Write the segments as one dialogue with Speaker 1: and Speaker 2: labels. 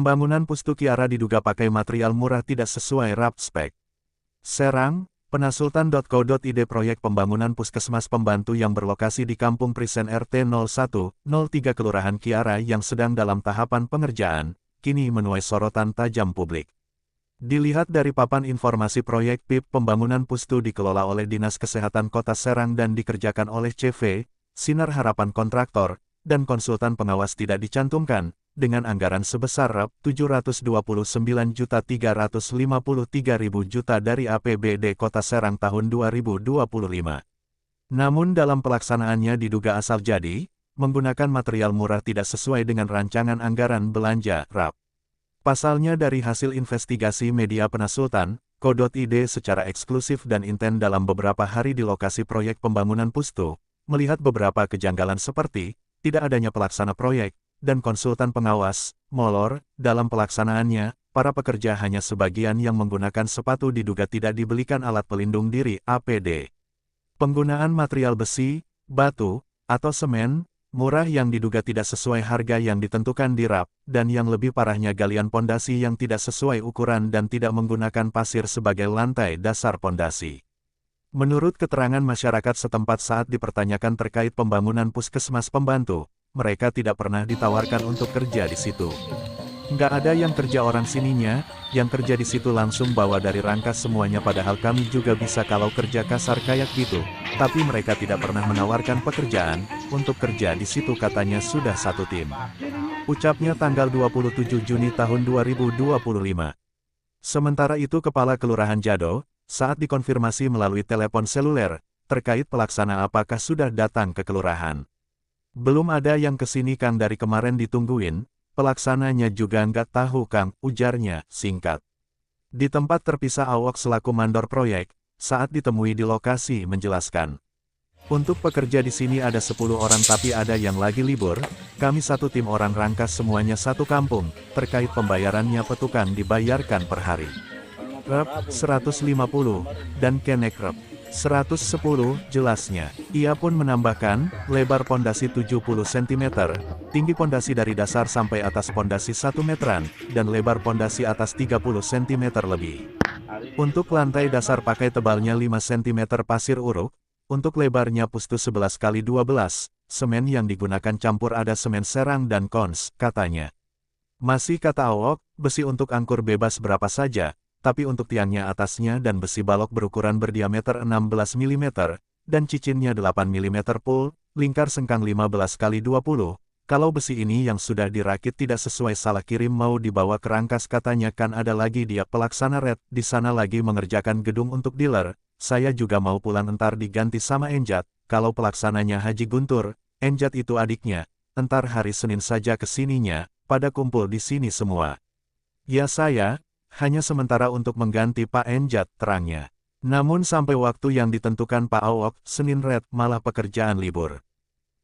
Speaker 1: Pembangunan Pustu Kiara diduga pakai material murah tidak sesuai RAP spek. Serang, Penasultan.co.id. Proyek pembangunan puskesmas pembantu yang berlokasi di Kampung Prisen RT 0103 Kelurahan Kiara yang sedang dalam tahapan pengerjaan, kini menuai sorotan tajam publik. Dilihat dari papan informasi proyek PIP, pembangunan pustu dikelola oleh Dinas Kesehatan Kota Serang dan dikerjakan oleh CV, Sinar Harapan kontraktor, dan konsultan pengawas tidak dicantumkan, dengan anggaran sebesar Rp729.353.000 juta dari APBD Kota Serang tahun 2025. Namun dalam pelaksanaannya diduga asal jadi, menggunakan material murah tidak sesuai dengan rancangan anggaran belanja RAP. Pasalnya dari hasil investigasi media Penasultan.co.id secara eksklusif dan inten dalam beberapa hari di lokasi proyek pembangunan pustu, melihat beberapa kejanggalan seperti, tidak adanya pelaksana proyek, dan konsultan pengawas, molor, dalam pelaksanaannya, para pekerja hanya sebagian yang menggunakan sepatu diduga tidak dibelikan alat pelindung diri (APD). Penggunaan material besi, batu, atau semen, murah yang diduga tidak sesuai harga yang ditentukan di RAP, dan yang lebih parahnya galian pondasi yang tidak sesuai ukuran dan tidak menggunakan pasir sebagai lantai dasar pondasi. Menurut keterangan masyarakat setempat saat dipertanyakan terkait pembangunan puskesmas pembantu, mereka tidak pernah ditawarkan untuk kerja di situ. Nggak ada yang kerja orang sininya, yang kerja di situ langsung bawa dari rangkas semuanya, padahal kami juga bisa kalau kerja kasar kayak gitu, tapi mereka tidak pernah menawarkan pekerjaan, untuk kerja di situ katanya sudah satu tim. Ucapnya tanggal 27 Juni tahun 2025. Sementara itu Kepala Kelurahan Jado, saat dikonfirmasi melalui telepon seluler, terkait pelaksana apakah sudah datang ke kelurahan. Belum ada yang kesini Kang, dari kemarin ditungguin, pelaksananya juga nggak tahu Kang, ujarnya, singkat. Di tempat terpisah Awok selaku mandor proyek, saat ditemui di lokasi menjelaskan. Untuk pekerja di sini ada 10 orang tapi ada yang lagi libur, kami satu tim orang rangkas semuanya satu kampung, terkait pembayarannya petukan dibayarkan per hari. Rep 150, dan kenek rep 110, jelasnya. Ia pun menambahkan, lebar pondasi 70 cm, tinggi pondasi dari dasar sampai atas pondasi 1 meteran, dan lebar pondasi atas 30 cm lebih. Untuk lantai dasar pakai tebalnya 5 cm pasir uruk, untuk lebarnya pustu 11 x 12, semen yang digunakan campur ada semen Serang dan Kons, katanya. Masih kata Awok, besi untuk angkur bebas berapa saja, tapi untuk tiangnya atasnya dan besi balok berukuran berdiameter 16 mm, dan cicinnya 8 mm pul, lingkar sengkang 15 x 20, kalau besi ini yang sudah dirakit tidak sesuai salah kirim mau dibawa ke rangkas katanya. Kan ada lagi dia pelaksana red, di sana lagi mengerjakan gedung untuk dealer, saya juga mau pulang entar diganti sama Enjat, kalau pelaksananya Haji Guntur, Enjat itu adiknya, entar hari Senin saja kesininya, pada kumpul di sini semua. Ya saya, hanya sementara untuk mengganti Pak Enjat, terangnya. Namun sampai waktu yang ditentukan Pak Awok, Senin red, malah pekerjaan libur.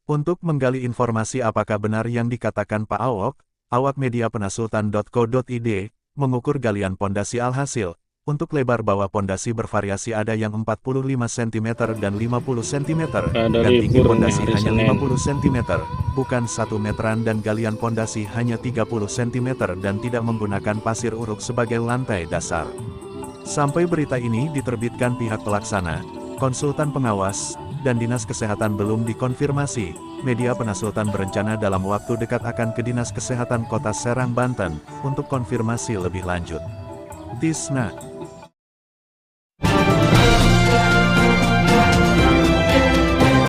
Speaker 1: Untuk menggali informasi apakah benar yang dikatakan Pak Awok, awak media Penasultan.co.id, mengukur galian pondasi alhasil, untuk lebar bawah pondasi bervariasi ada yang 45 cm dan 50 cm, dan tinggi pondasi hanya 50 cm, bukan 1 meteran, dan galian pondasi hanya 30 cm dan tidak menggunakan pasir uruk sebagai lantai dasar. Sampai berita ini diterbitkan pihak pelaksana, konsultan pengawas, dan Dinas Kesehatan belum dikonfirmasi, media Penasultan berencana dalam waktu dekat akan ke Dinas Kesehatan Kota Serang, Banten, untuk konfirmasi lebih lanjut. Tisna.